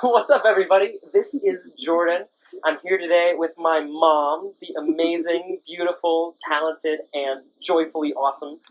What's up, everybody? This is Jordan. I'm here today with my mom, the amazing, beautiful, talented, and joyfully awesome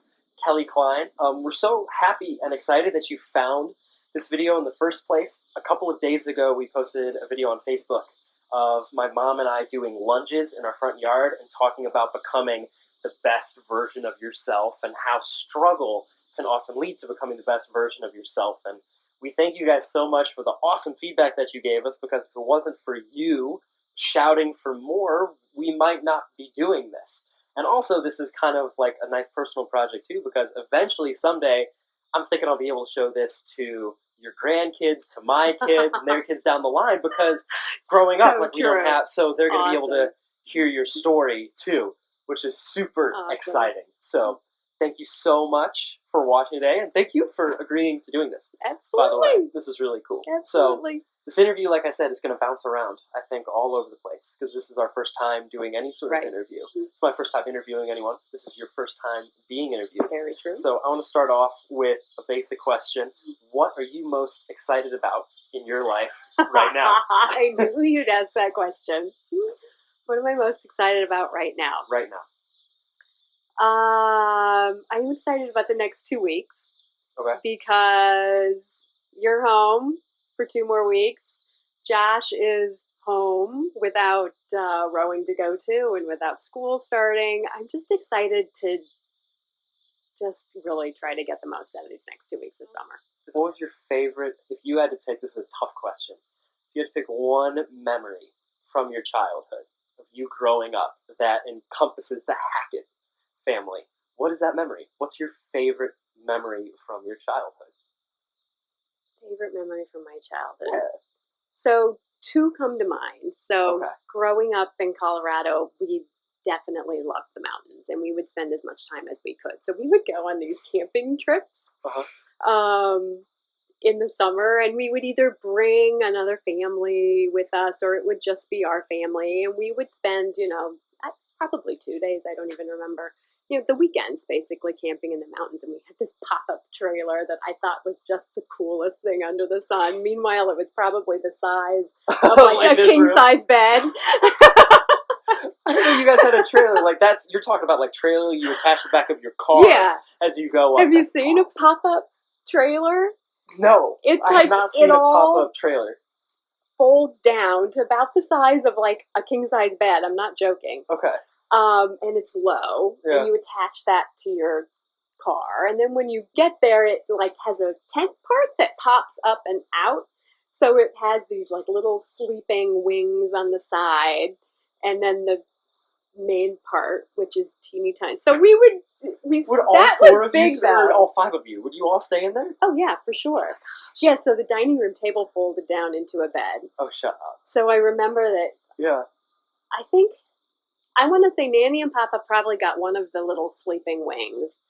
Kellie Klein. We're so happy and excited that you found this video in the first place. A couple of days ago, we posted a video on Facebook of my mom and I doing lunges in our front yard and talking about becoming the best version of yourself and how struggle can often lead to becoming the best version of yourself. And we thank you guys so much for the awesome feedback that you gave us, because if it wasn't for you shouting for more, we might not be doing this. And also, this is kind of like a nice personal project too, because eventually, someday, I'm thinking I'll be able to show this to your grandkids, to my kids, and their kids down the line, because growing up, like, we don't have, so they're going to be able to hear your story too, which is super exciting. So thank you so much for watching today, and thank you for agreeing to doing this. Absolutely. By the way, this is really cool. Absolutely. So this interview, like I said, is going to bounce around, I think, all over the place, because this is our first time doing any sort of interview. It's my first time interviewing anyone. This is your first time being interviewed. Very true. So I want to start off with a basic question. What are you most excited about in your life right now? I knew you'd ask that question. What am I most excited about right now? Right now. I'm excited about the next 2 weeks. Okay. Because you're home for 2 more weeks. Josh is home without rowing to go to and without school starting. I'm just excited to just really try to get the most out of these next 2 weeks of summer. What was your favorite, if you had to pick, this is a tough question, if you had to pick one memory from your childhood of you growing up that encompasses the Hackett family, what is that memory? What's your favorite memory from your childhood? Favorite memory from my childhood? Yeah. So 2 come to mind. So growing up in Colorado, we definitely loved the mountains, and we would spend as much time as we could. So we would go on these camping trips in the summer, and we would either bring another family with us, or it would just be our family, and we would spend, probably 2 days, I don't even remember, the weekends basically camping in the mountains. And we had this pop-up trailer that I thought was just the coolest thing under the sun. Meanwhile, it was probably the size of like a king-size bed. I didn't know you guys had a trailer. Like, you're talking about like trailer you attach the back of your car as you go up. Have you seen a pop-up trailer? No, I have not seen a pop-up trailer. Folds down to about the size of like a king-size bed. I'm not joking. Okay. And it's low, and you attach that to your car, and then when you get there, it like has a tent part that pops up and out, so it has these like little sleeping wings on the side, and then the main part, which is teeny tiny. So that was big though. Or all 5 of you? Would you all stay in there? Oh yeah, for sure. Yeah, so the dining room table folded down into a bed. Oh, shut up. So I remember that. Yeah. I want to say Nanny and Papa probably got one of the little sleeping wings.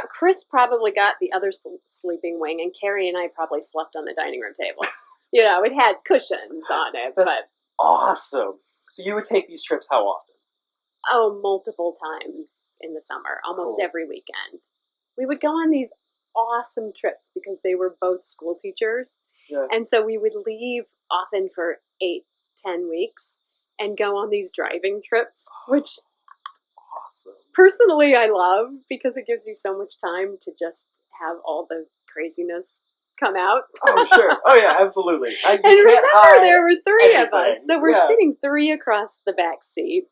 Chris probably got the other sleeping wing, and Carrie and I probably slept on the dining room table. It had cushions on it. That's awesome. So you would take these trips how often? Oh, multiple times in the summer, almost every weekend. We would go on these awesome trips because they were both school teachers. Yeah. And so we would leave often for 8-10 weeks and go on these driving trips, which personally I love, because it gives you so much time to just have all the craziness come out. Oh, sure. Oh, yeah, absolutely. And remember, there were 3 of us, so we're sitting 3 across the back seat.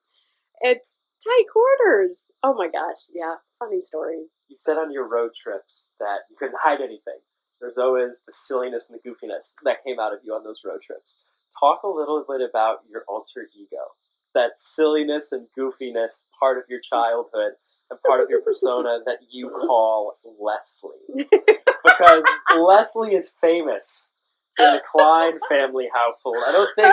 It's tight quarters. Oh, my gosh, yeah, funny stories. You said on your road trips that you couldn't hide anything. There's always the silliness and the goofiness that came out of you on those road trips. Talk a little bit about your alter ego, that silliness and goofiness part of your childhood and part of your persona that you call Leslie. Because Leslie is famous in the Klein family household. I don't think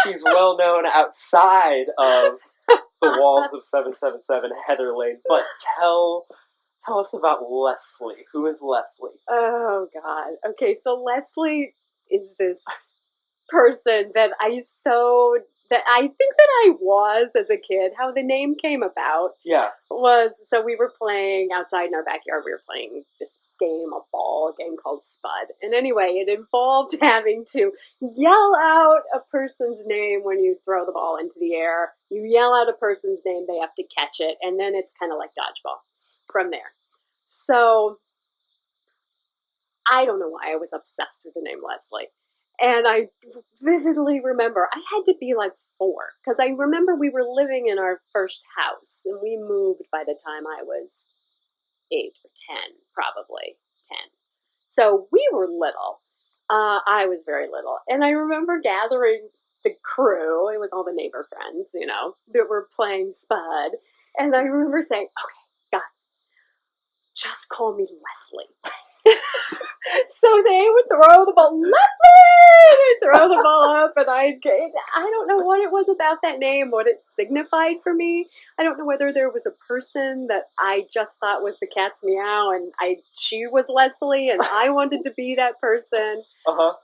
she's well known outside of the walls of 777 Heather Lane, but tell us about Leslie. Who is Leslie? Oh, God. Okay, so Leslie is this person that I think that I was as a kid. How the name came about was, so we were playing outside in our backyard. We were playing this game, a ball game called Spud. And anyway, it involved having to yell out a person's name when you throw the ball into the air. You yell out a person's name, they have to catch it, and then it's kind of like dodgeball from there. So I don't know why I was obsessed with the name Leslie. And I vividly remember I had to be like 4, because I remember we were living in our first house, and we moved by the time I was 8 or 10, probably 10. So we were little. I was very little. And I remember gathering the crew. It was all the neighbor friends, that were playing Spud. And I remember saying, okay, guys, just call me Leslie. So they would throw the ball, Leslie! They'd throw the ball up, and I don't know what it was about that name, what it signified for me. I don't know whether there was a person that I just thought was the cat's meow, and she was Leslie, and I wanted to be that person. Uh-huh.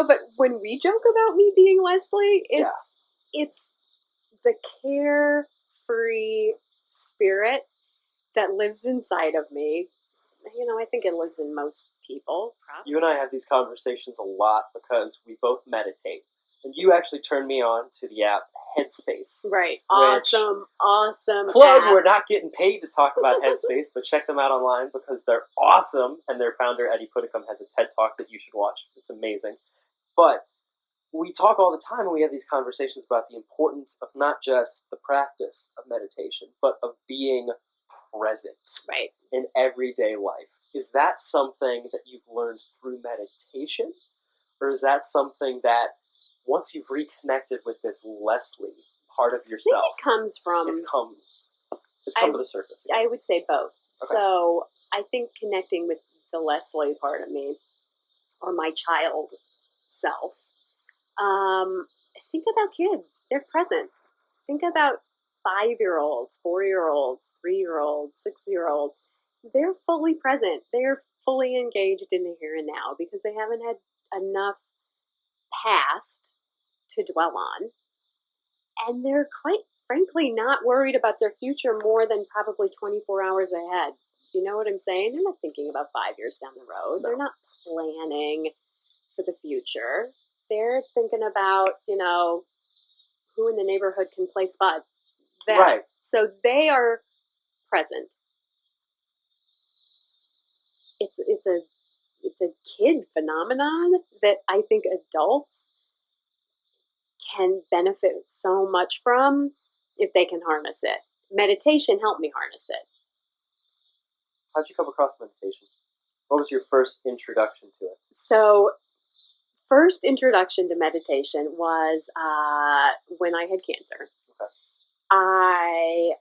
But when we joke about me being Leslie, it's the carefree spirit that lives inside of me. I think it lives in most people, probably. You and I have these conversations a lot because we both meditate. And you actually turned me on to the app Headspace. Right. Awesome plug, app. We're not getting paid to talk about Headspace, but check them out online because they're awesome. And their founder, Eddie Puddicombe, has a TED Talk that you should watch. It's amazing. But we talk all the time, and we have these conversations about the importance of not just the practice of meditation, but of being present in everyday life. Is that something that you've learned through meditation? Or is that something that once you've reconnected with this Leslie part of yourself, I think it comes from... It's come to the surface again? I would say both. Okay. So I think connecting with the Leslie part of me, or my child self, think about kids. They're present. Think about 5-year-olds, 4-year-olds, 3-year-olds, 6-year-olds. They're fully present. They're fully engaged in the here and now because they haven't had enough past to dwell on. And they're quite frankly not worried about their future more than probably 24 hours ahead. You know what I'm saying? They're not thinking about 5 years down the road. No. They're not planning for the future. They're thinking about, who in the neighborhood can play Spud. Right. So they are present. It's a kid phenomenon that I think adults can benefit so much from if they can harness it. Meditation helped me harness it. How'd you come across meditation? What was your first introduction to it? So, first introduction to meditation was when I had cancer. Okay. I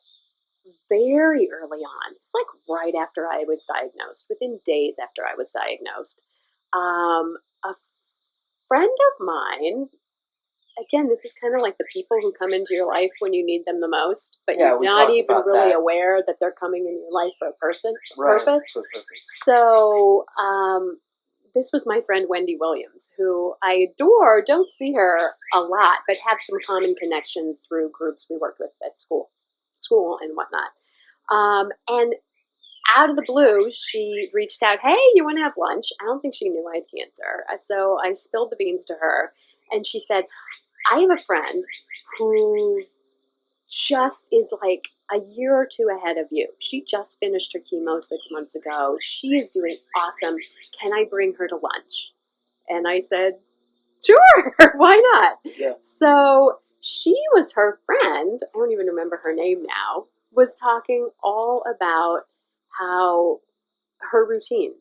very early on, it's like right after I was diagnosed, within days after I was diagnosed, a friend of mine, again, this is kind of like the people who come into your life when you need them the most, but you're not even really aware that they're coming in your life for a purpose. So this was my friend Wendy Williams, who I adore, don't see her a lot, but have some common connections through groups we worked with at school and whatnot. And out of the blue, she reached out, hey, you want to have lunch? I don't think she knew I had cancer. So I spilled the beans to her, and she said, I have a friend who just is like a year or two ahead of you. She just finished her chemo 6 months ago. She is doing awesome. Can I bring her to lunch? And I said, sure, why not? Yeah. So she was her friend, I don't even remember her name now, was talking all about how her routine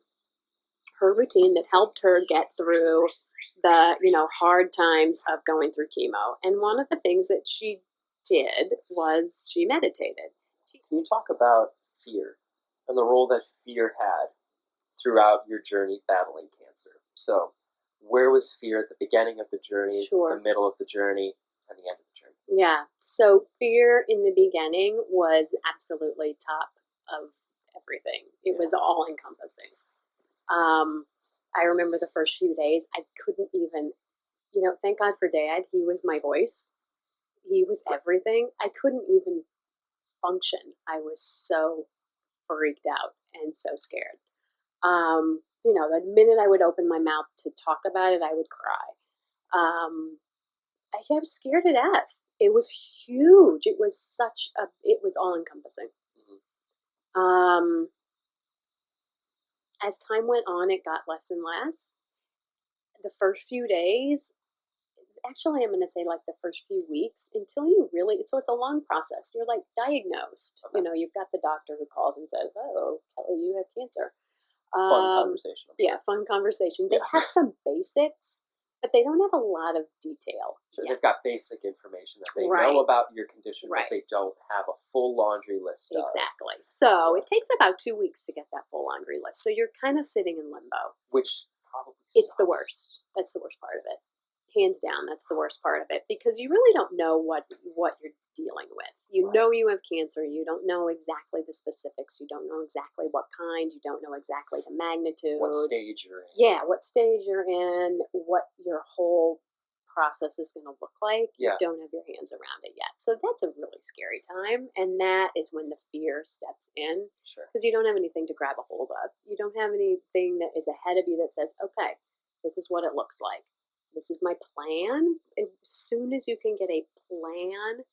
that helped her get through the, hard times of going through chemo. And one of the things that she did was she meditated. Can you talk about fear and the role that fear had throughout your journey battling cancer? So where was fear at the beginning of the journey, Sure. the middle of the journey, and the end of the journey? Yeah. So fear in the beginning was absolutely top of everything. It was all encompassing. I remember the first few days, I couldn't even, thank God for Dad. He was my voice. He was everything. I couldn't even function. I was so freaked out and so scared. The minute I would open my mouth to talk about it, I would cry. I was scared to death. It was huge. It was all encompassing. As time went on, it got less and less. The first few days, actually, I'm going to say like the first few weeks, until you really, so it's a long process. You're like diagnosed. Okay. You've got the doctor who calls and says, "Oh, Kelly, you have cancer." Fun conversation. Yeah, fun conversation. They have some basics, but they don't have a lot of detail. So they've got basic information that they Right. know about your condition, Right. but they don't have a full laundry list of. Exactly. So it takes about 2 weeks to get that full laundry list. So you're kind of sitting in limbo. Which probably It's the sucks. worst. That's the worst part of it. Hands down, that's the worst part of it, because you really don't know what you're dealing with. You Right. know you have cancer. You don't know exactly the specifics. You don't know exactly what kind. You don't know exactly the magnitude. What stage you're in. Yeah, what stage you're in, what your whole process is going to look like. Yeah. You don't have your hands around it yet. So that's a really scary time. And that is when the fear steps in, Sure. because you don't have anything to grab a hold of. You don't have anything that is ahead of you that says, okay, this is what it looks like. This is my plan. As soon as you can get a plan,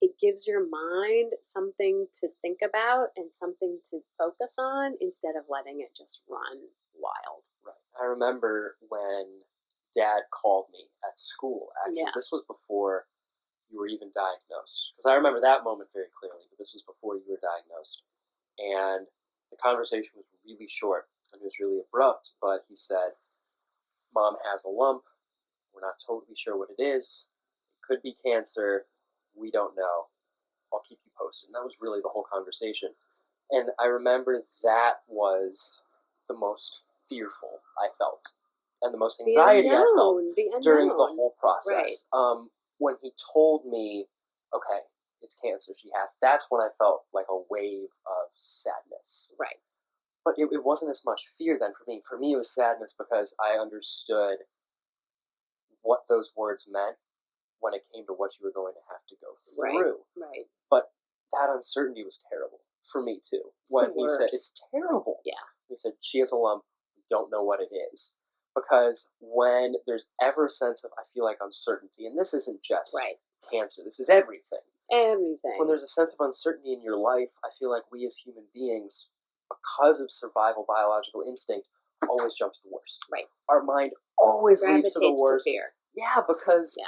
it gives your mind something to think about and something to focus on instead of letting it just run wild. Right. I remember when Dad called me at school. Actually, Yeah. This was before you were even diagnosed. Because I remember that moment very clearly, but this was before you were diagnosed. And the conversation was really short and it was really abrupt, but he said, Mom has a lump. We're not totally sure what it is. It could be cancer. We don't know. I'll keep you posted. And that was really the whole conversation. And I remember that was the most fearful I felt and the most anxiety I felt during the whole process. Right. When he told me, okay, it's cancer she has, that's when I felt like a wave of sadness. Right. But it wasn't as much fear then for me. For me, it was sadness because I understood what those words meant when it came to what you were going to have to go through. Right. But that uncertainty was terrible for me too. When he said, it's terrible. Yeah. He said, she has a lump, we don't know what it is. Because when there's ever a sense of, I feel like uncertainty, and this isn't just cancer, this is everything. Everything. When there's a sense of uncertainty in your life, I feel like we as human beings, because of survival biological instinct, always jump to the worst. Right. Our mind always leaps to the worst. To fear. Yeah, because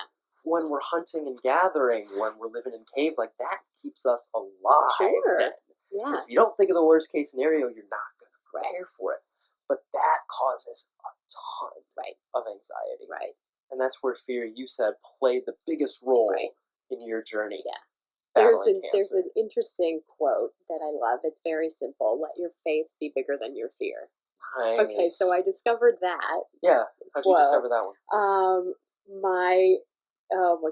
when we're hunting and gathering, when we're living in caves, like that keeps us alive. Sure. Then. Yeah. If you don't think of the worst case scenario, you're not going to prepare for it. But that causes a ton of anxiety. Right. And that's where fear, you said, played the biggest role in your journey. Yeah. Battling There's cancer. an interesting quote that I love. It's very simple. Let your faith be bigger than your fear. Nice. Okay, so I discovered that. Yeah. How'd you discover that one? Oh my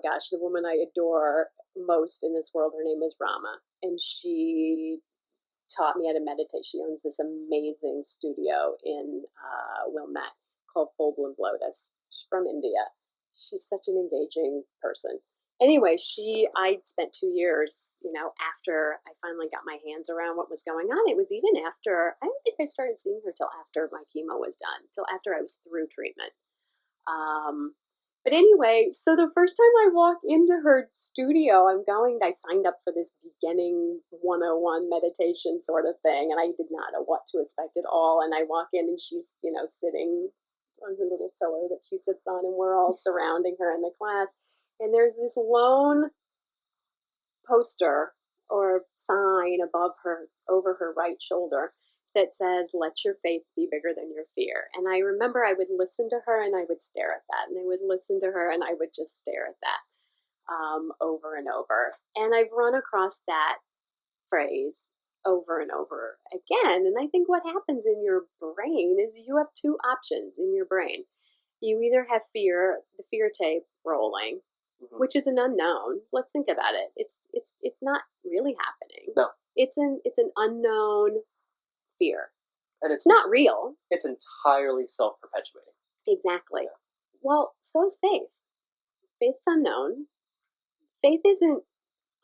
gosh, the woman I adore most in this world, her name is Rama, and she taught me how to meditate. She owns this amazing studio in Wilmette called Full Bloomed Lotus. She's from India. She's such an engaging person. Anyway, I spent 2 years, after I finally got my hands around what was going on. It was even after, I don't think I started seeing her till after my chemo was done, till after I was through treatment. But anyway, so the first time I walk into her studio, I signed up for this beginning 101 meditation sort of thing, and I did not know what to expect at all. And I walk in and she's, sitting on her little pillow that she sits on, and we're all surrounding her in the class. And there's this lone poster or sign over her right shoulder that says, let your faith be bigger than your fear. And I remember I would listen to her and I would stare at that. And I would listen to her and I would just stare at that over and over. And I've run across that phrase over and over again. And I think what happens in your brain is you have two options in your brain. You either have fear, the fear tape rolling, which is an unknown. Let's think about it. It's not really happening. No. It's an unknown fear. And it's not real. It's entirely self-perpetuating. Exactly. Yeah. Well, so is faith. Faith's unknown. Faith isn't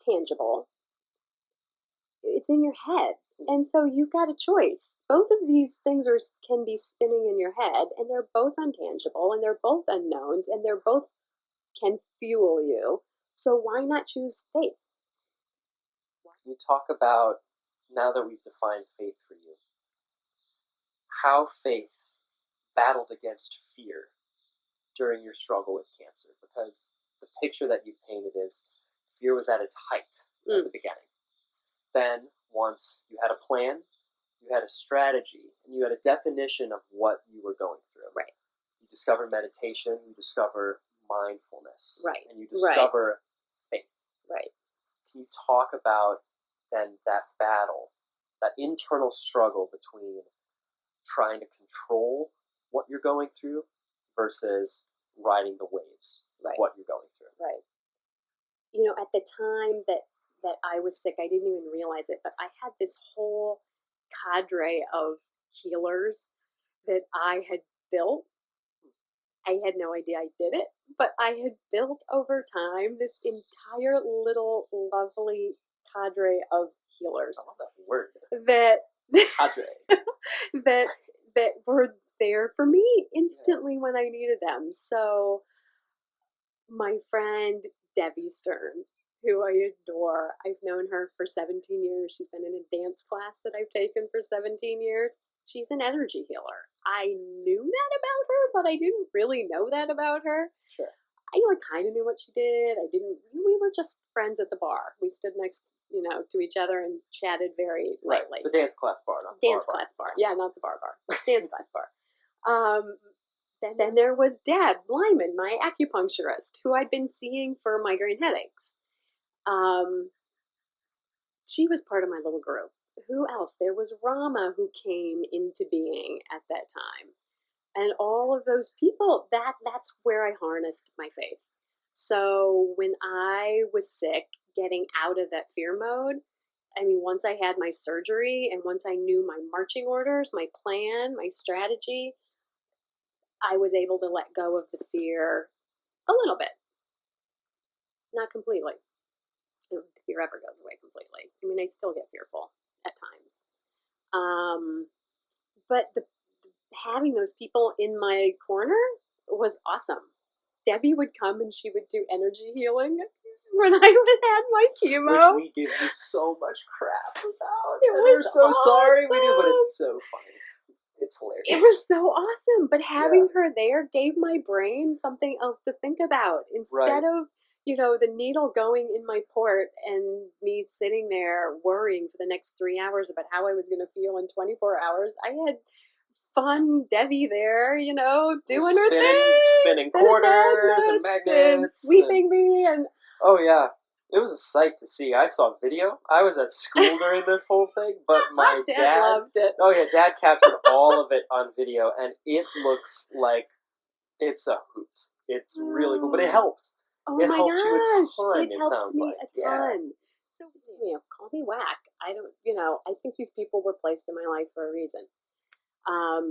tangible. It's in your head. And so you've got a choice. Both of these things can be spinning in your head, and they're both untangible, and they're both unknowns, and they're both can fuel you. So why not choose faith? Can you talk about, now that we've defined faith for you, how faith battled against fear during your struggle with cancer? Because the picture that you've painted is fear was at its height at the beginning. Then, once you had a plan, you had a strategy, and you had a definition of what you were going through. Right. You discover meditation, you discover mindfulness. Right. And you discover faith. Right. Can you talk about then that battle, that internal struggle between trying to control what you're going through versus riding the waves of what you're going through? Right. You know, at the time that I was sick, I didn't even realize it, but I had this whole cadre of healers that I had built. I had no idea I did it, but I had built over time this entire little lovely cadre of healers. I love that word. That cadre. that were there for me instantly when I needed them. So my friend Debbie Stern, who I adore, I've known her for 17 years. She's been in a dance class that I've taken for 17 years. She's an energy healer. I knew that about her, but I didn't really know that about her. Sure. I kind of knew what she did. We were just friends at the bar. We stood next, to each other and chatted very lightly. The dance class bar, not the dance bar class bar. Yeah, not the bar. Dance class bar. Then there was Deb Lyman, my acupuncturist, who I'd been seeing for migraine headaches. She was part of my little group. Who else? There was Rama, who came into being at that time. And all of those people, that's where I harnessed my faith. So when I was sick, getting out of that fear mode, once I had my surgery and once I knew my marching orders, my plan, my strategy, I was able to let go of the fear a little bit. Not completely. I don't think the fear ever goes away completely. I still get fearful at times. But having those people in my corner was awesome. Debbie would come and she would do energy healing when I had my chemo. Which we give you so much crap about. We're so sorry we do, but it's so funny. It's hilarious. It was so awesome. But having her there gave my brain something else to think about. Instead of, the needle going in my port and me sitting there worrying for the next 3 hours about how I was going to feel in 24 hours, I had fun Debbie there, doing her thing. Spinning quarters and magnets. And sweeping me. And oh, yeah. It was a sight to see. I saw video. I was at school during this whole thing, but my dad loved it. Oh, yeah. Dad captured all of it on video, and it looks like it's a hoot. It's really cool, but it helped. Oh it my helped gosh. you a ton, it helped sounds me like. a ton. So, call me whack. I don't, I think these people were placed in my life for a reason. I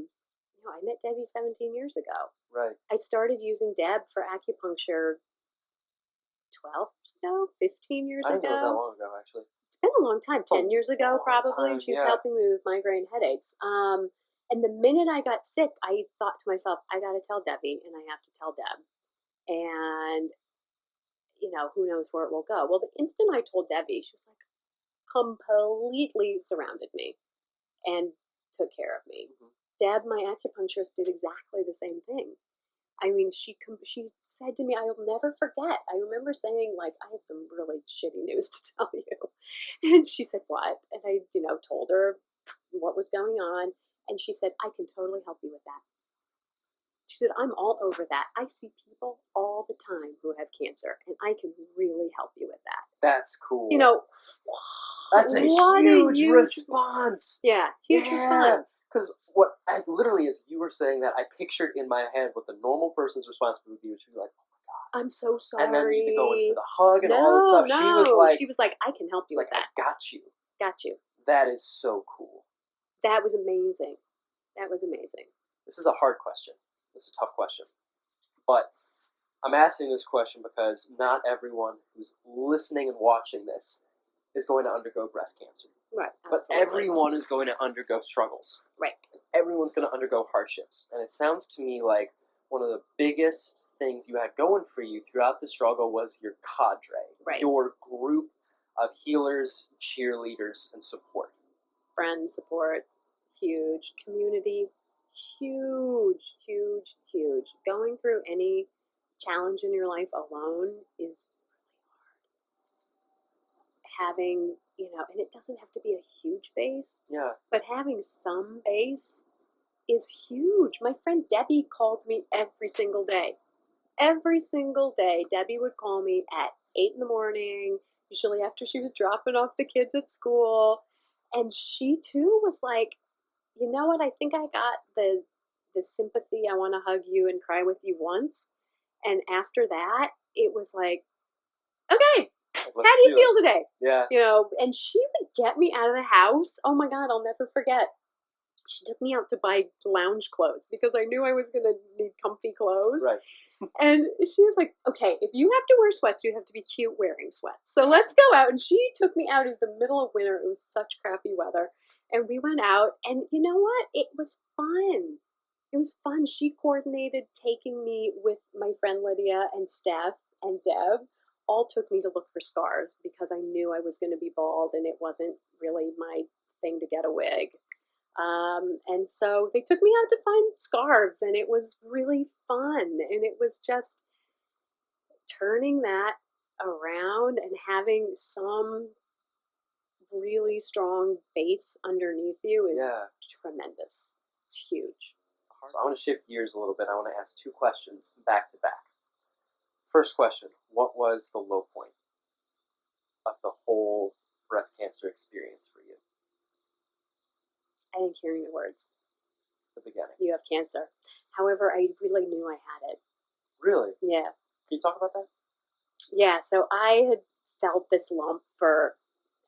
met Debbie 17 years ago. Right. I started using Deb for acupuncture 12 years ago, 15 years ago. I think it was that long ago, actually. It's been a long time, 10 years ago probably. She was helping me with migraine headaches. And the minute I got sick, I thought to myself, I got to tell Debbie, and I have to tell Deb. And, who knows where it will go. Well, the instant I told Debbie, she was like, completely surrounded me and took care of me. Mm-hmm. Deb, my acupuncturist, did exactly the same thing. She said to me, I will never forget. I remember saying, I have some really shitty news to tell you. And she said, what? And I, told her what was going on. And she said, I can totally help you with that. She said, I'm all over that. I see people all the time who have cancer, and I can really help you with that. That's cool. That's a huge response. Yeah, huge response. Because what I literally, as you were saying that, I pictured in my head what the normal person's response would be, which would be like, oh my God. I'm so sorry. And then you'd be going for the hug and all this stuff. She was like, I can help you with that. I got you. Got you. That is so cool. That was amazing. That was amazing. This is a hard question. This is a tough question. But I'm asking this question because not everyone who's listening and watching this is going to undergo breast cancer. Right. But Absolutely. everyone is going to undergo struggles. Right. Everyone's going to undergo hardships. And it sounds to me like one of the biggest things you had going for you throughout the struggle was your cadre, Right. your group of healers, cheerleaders, and support. Friend support, huge. Community, huge, huge, huge. Going through any challenge in your life alone is having, and it doesn't have to be a huge base, Yeah. but having some base is huge. My friend Debbie called me every single day. Every single day, Debbie would call me at 8 in the morning, usually after she was dropping off the kids at school. And she too was like, you know what? I think I got the sympathy. I want to hug you and cry with you once. And after that, it was like, okay, how do you feel today? Yeah. And she would get me out of the house. Oh my God, I'll never forget. She took me out to buy lounge clothes because I knew I was going to need comfy clothes. Right. And she was like, okay, if you have to wear sweats, you have to be cute wearing sweats. So let's go out. And she took me out in the middle of winter. It was such crappy weather. And we went out. And you know what? It was fun. It was fun. She coordinated taking me with my friend Lydia and Steph and Deb. All took me to look for scars because I knew I was going to be bald and it wasn't really my thing to get a wig. And so they took me out to find scarves, and it was really fun. And it was just turning that around and having some really strong base underneath you is tremendous. It's huge. So I want to shift gears a little bit. I want to ask two questions back to back. First question, what was the low point of the whole breast cancer experience for you? I didn't hear your words. The beginning. You have cancer. However, I really knew I had it. Really? Yeah. Can you talk about that? Yeah, so I had felt this lump for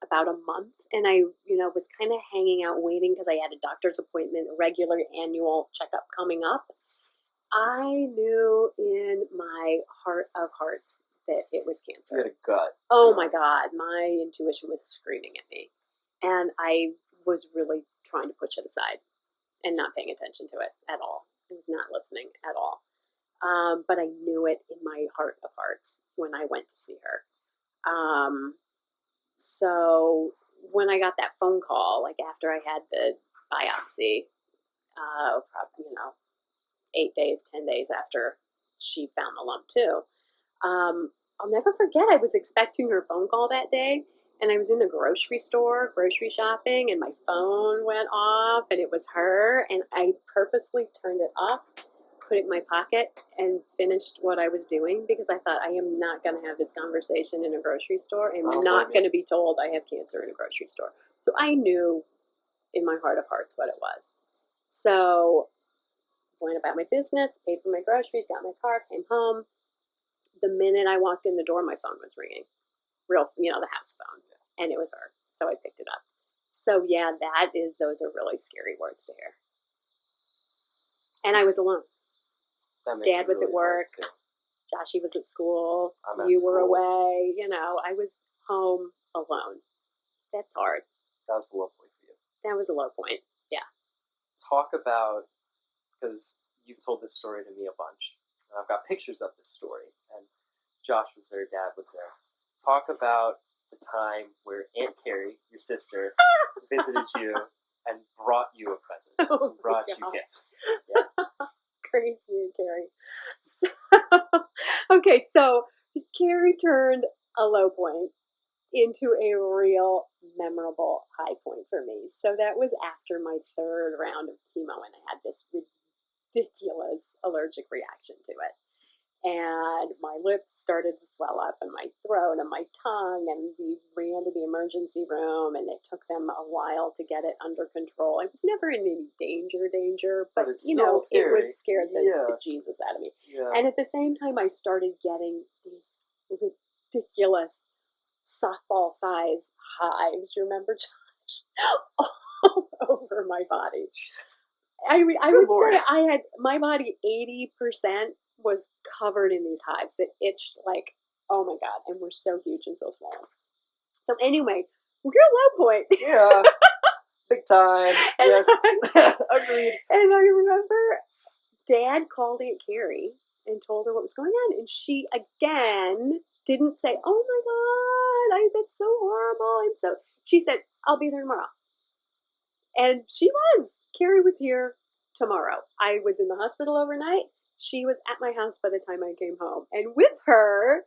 about a month, and I, was kind of hanging out waiting because I had a doctor's appointment, a regular annual checkup coming up. I knew in my heart of hearts that it was cancer. You had a gut. Oh my God, my intuition was screaming at me. And I was really trying to push it aside and not paying attention to it at all. I was not listening at all. But I knew it in my heart of hearts when I went to see her. So when I got that phone call, like after I had the biopsy, probably, 8 days, 10 days after she found the lump too, I'll never forget, I was expecting her phone call that day, and I was in the grocery store, grocery shopping, and my phone went off, and it was her, and I purposely turned it off, put it in my pocket, and finished what I was doing, because I thought, I am not going to have this conversation in a grocery store. I'm not going to be told I have cancer in a grocery store. So I knew in my heart of hearts what it was. So went about my business, paid for my groceries, got my car, came home. The minute I walked in the door, my phone was ringing. Real, the house phone. And it was her. So I picked it up. So yeah, those are really scary words to hear. And I was alone. Dad was at work. Joshy was at school. You were away. I was home alone. That's hard. That was a low point for you. That was a low point. Yeah. Talk about, because you've told this story to me a bunch. And I've got pictures of this story. And Josh was there, Dad was there. Talk about the time where Aunt Carrie, your sister, visited you and brought you a present. Brought you gifts. Yeah. Crazy, Carrie. Okay, so Carrie turned a low point into a real memorable high point for me. So that was after my third round of chemo, and I had this ridiculous allergic reaction to it. And my lips started to swell up, and my throat, and my tongue, and we ran to the emergency room, and it took them a while to get it under control. I was never in any danger, but it was scared the Jesus out of me. Yeah. And at the same time, I started getting these ridiculous softball size hives. Do you remember, Josh? All over my body. I would say I had my body 80% was covered in these hives that itched like, oh my God, and were so huge and so swollen. So anyway, we're at a low point. Yeah. Big time. Yes. Agreed. And I remember Dad called Aunt Carrie and told her what was going on. And she, again, didn't say, oh my God, that's so horrible. And so she said, I'll be there tomorrow. And she was. Carrie was here tomorrow. I was in the hospital overnight. She was at my house by the time I came home. And with her,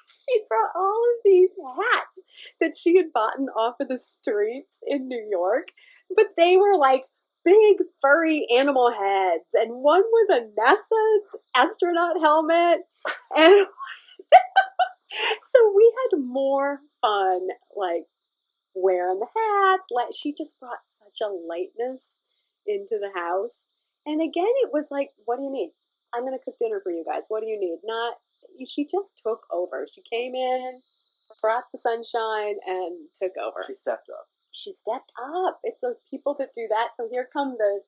she brought all of these hats that she had bought off of the streets in New York. But they were like big furry animal heads. And one was a NASA astronaut helmet. And so we had more fun, like, wearing the hats. She just brought such a lightness into the house. And again, it was like, what do you need? I'm going to cook dinner for you guys. What do you need? She just took over. She came in, brought the sunshine, and took over. She stepped up. She stepped up. It's those people that do that. So here come the...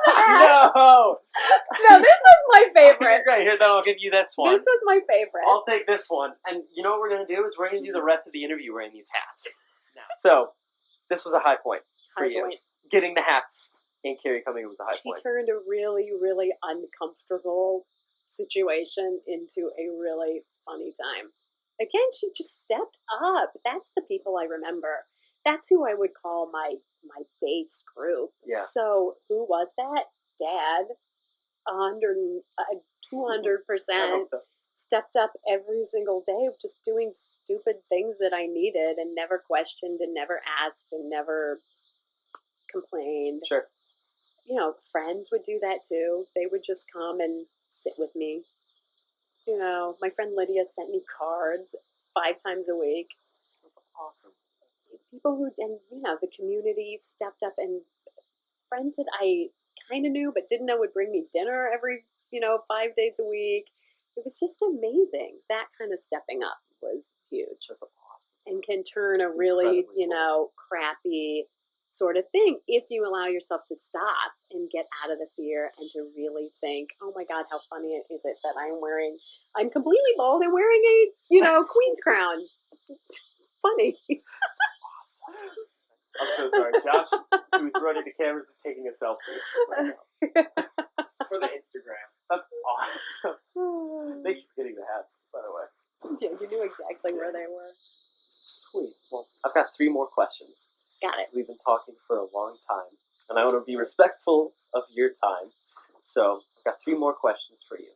No! No, this was my favorite. Right, here, then I'll give you this one. This was my favorite. I'll take this one. And you know what we're going to do is we're going to do the rest of the interview wearing these hats. Now. So, this was a high point for you. Point. Getting the hats and Carrie coming was a high point. She turned a really, really uncomfortable situation into a really funny time. Again, she just stepped up. That's the people I remember. That's who I would call my base group. Yeah. So who was that? Dad, 200% so. Stepped up every single day, just doing stupid things that I needed and never questioned and never asked and never complained. Sure. You know, friends would do that too. They would just come and sit with me. You know, my friend Lydia sent me cards 5 times a week. That's awesome. People who, and you know, the community stepped up, and friends that I kind of knew but didn't know would bring me dinner every, 5 days a week. It was just amazing. That kind of stepping up was huge. That's awesome. And can turn a really, crappy sort of thing if you allow yourself to stop and get out of the fear and to really think, oh my God, how funny is it that I'm completely bald and wearing a, queen's crown. Funny. I'm so sorry. Josh, who's running the cameras, is taking a selfie right now. It's for the Instagram. That's awesome. Thank you for getting the hats, by the way. Yeah, you knew exactly where they were. Sweet. Well, I've got 3 more questions. Got it. We've been talking for a long time, and I want to be respectful of your time. So, I've got 3 more questions for you.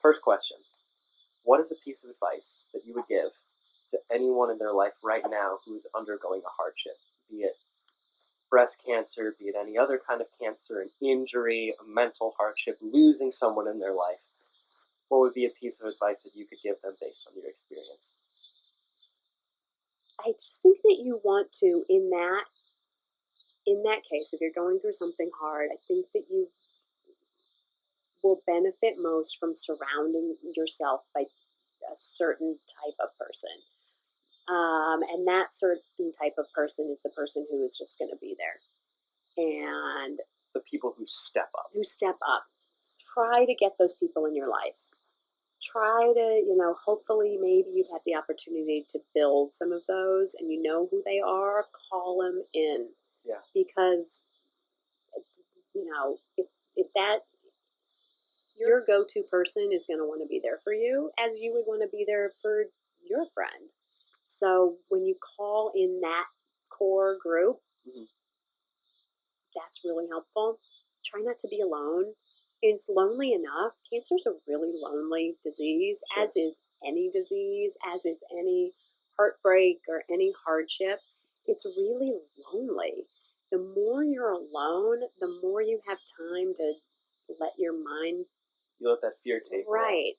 First question. What is a piece of advice that you would give to anyone in their life right now who's undergoing a hardship? Be it breast cancer, be it any other kind of cancer, an injury, a mental hardship, losing someone in their life. What would be a piece of advice that you could give them based on your experience? I just think that you want to, in that case, if you're going through something hard, I think that you will benefit most from surrounding yourself by a certain type of person. And that certain type of person is the person who is just going to be there. And the people who step up. Try to get those people in your life. Try to, hopefully maybe you've had the opportunity to build some of those and you know who they are, call them in. Yeah. Because, if that, your go-to person is going to want to be there for you as you would want to be there for your friend. So when you call in that core group, that's really helpful. Try not to be alone. It's lonely enough. Cancer is a really lonely disease, sure. As is any disease, as is any heartbreak or any hardship. It's really lonely. The more you're alone, the more you have time to let your mind... You let that fear take Right.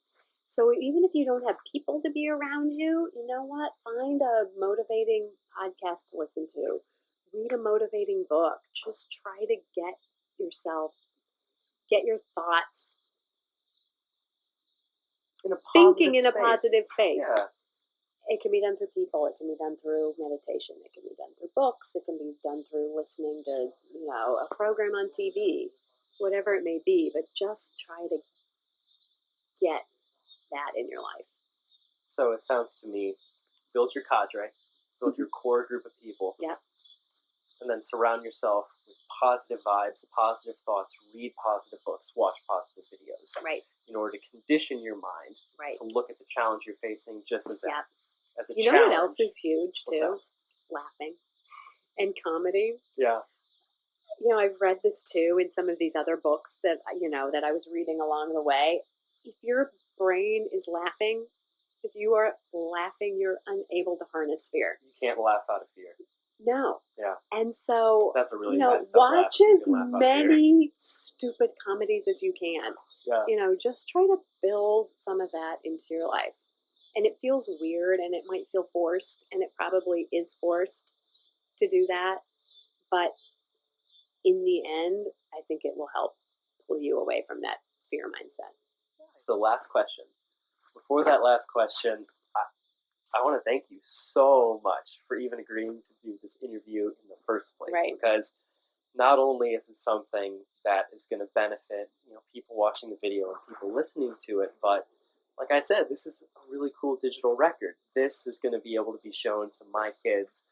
So even if you don't have people to be around you, you know what? Find a motivating podcast to listen to. Read a motivating book. Just try to get your thoughts thinking in a positive space. Yeah. It can be done through people. It can be done through meditation. It can be done through books. It can be done through listening to, a program on TV, whatever it may be. But just try to get that in your life. So it sounds to me build your cadre, build your core group of people. Yeah. And then surround yourself with positive vibes, positive thoughts, read positive books, watch positive videos. Right. In order to condition your mind Right. to look at the challenge you're facing just as Yeah. as a You challenge. know what else is huge What's too? Laughing and comedy. Yeah. You know, I've read this too in some of these other books that that I was reading along the way. If your brain is laughing, if you are laughing, you're unable to harness fear. You can't laugh out of fear. No. Yeah. And so, that's a really watch as many stupid comedies as you can. Yeah. Just try to build some of that into your life. And it feels weird and it might feel forced, and it probably is forced to do that. But in the end, I think it will help pull you away from that fear mindset. So last question. Before that last question, I want to thank you so much for even agreeing to do this interview in the first place. Right. Because not only is it something that is going to benefit people watching the video and people listening to it, but like I said, this is a really cool digital record. This is going to be able to be shown to my kids'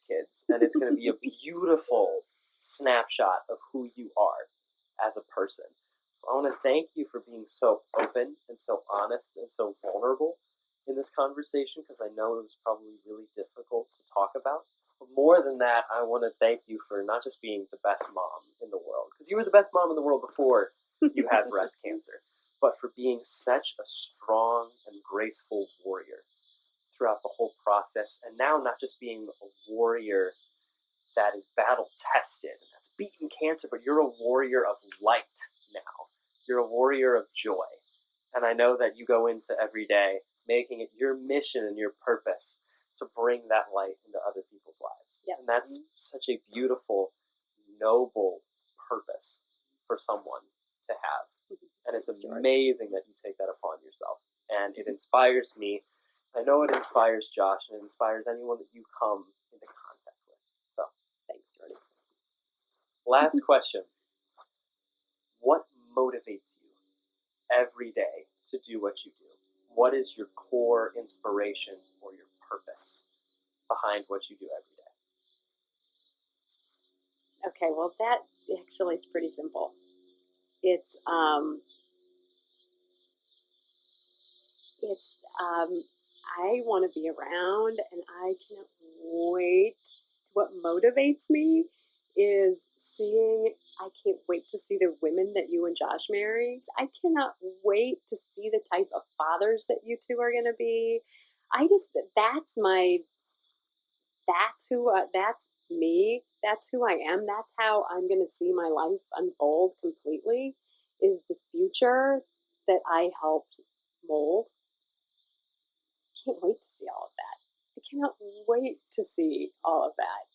kids, and it's going to be a beautiful snapshot of who you are as a person. So I want to thank you for being so open and so honest and so vulnerable in this conversation, because I know it was probably really difficult to talk about. But more than that, I want to thank you for not just being the best mom in the world, because you were the best mom in the world before you had breast cancer, but for being such a strong and graceful warrior throughout the whole process. And now not just being a warrior that is battle tested and that's beaten cancer, but you're a warrior of light now. You're a warrior of joy. And I know that you go into every day making it your mission and your purpose to bring that light into other people's lives. Yep. And that's such a beautiful, noble purpose for someone to have. And it's amazing that you take that upon yourself. And it inspires me. I know it inspires Josh, and it inspires anyone that you come into contact with. So, thanks, Jordan. Last question. What motivates you every day to do what you do? What is your core inspiration or your purpose behind what you do every day? Okay, well, that actually is pretty simple. It's I want to be around, and I can't wait. What motivates me is I can't wait to see the women that you and Josh marry. I cannot wait to see the type of fathers that you two are going to be. That's me. That's who I am. That's how I'm going to see my life unfold completely, is the future that I helped mold. I can't wait to see all of that. I cannot wait to see all of that.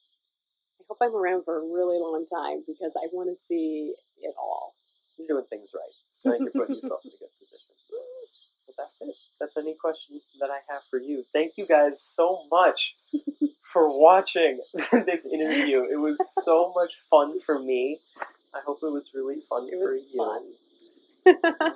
I hope I'm around for a really long time, because I want to see it all. You're doing things right. I think you're putting yourself in a good position. But that's it. That's any questions that I have for you. Thank you guys so much for watching this interview. It was so much fun for me. I hope it was really fun for you. Fun.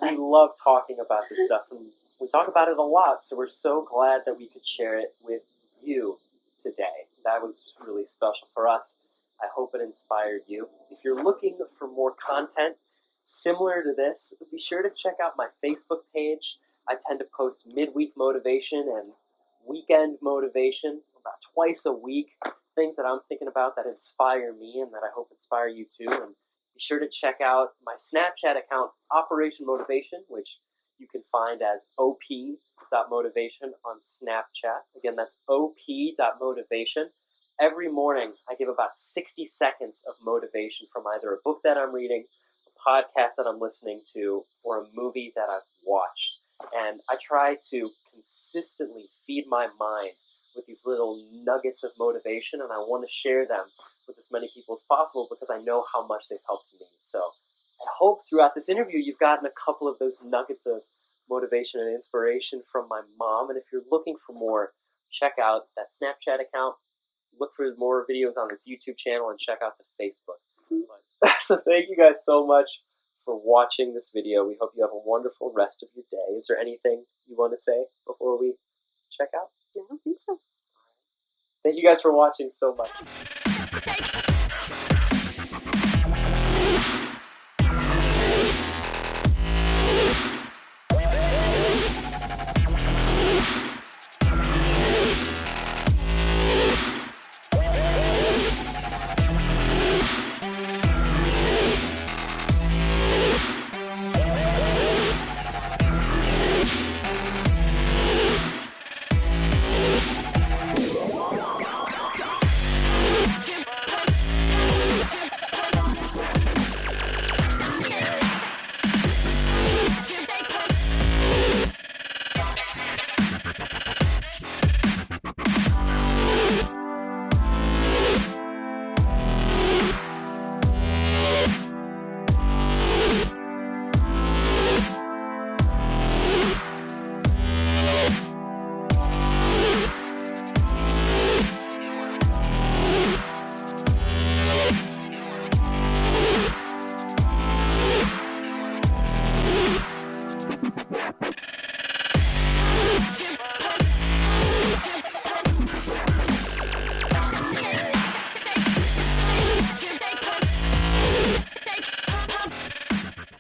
We love talking about this stuff, and we talk about it a lot, so we're so glad that we could share it with you today. That was really special for us. I hope it inspired you. If you're looking for more content similar to this, be sure to check out my Facebook page. I tend to post midweek motivation and weekend motivation about twice a week, things that I'm thinking about that inspire me and that I hope inspire you too. And be sure to check out my Snapchat account, Operation Motivation, which you can find as op.motivation on Snapchat. Again, that's op.motivation. Every morning, I give about 60 seconds of motivation from either a book that I'm reading, a podcast that I'm listening to, or a movie that I've watched. And I try to consistently feed my mind with these little nuggets of motivation, and I want to share them with as many people as possible because I know how much they've helped me. So I hope throughout this interview you've gotten a couple of those nuggets of motivation and inspiration from my mom. And if you're looking for more, check out that Snapchat account, look for more videos on this YouTube channel, and check out the Facebook. So thank you guys so much for watching this video. We hope you have a wonderful rest of your day. Is there anything you want to say before we check out? No, think so. Thank you guys for watching so much.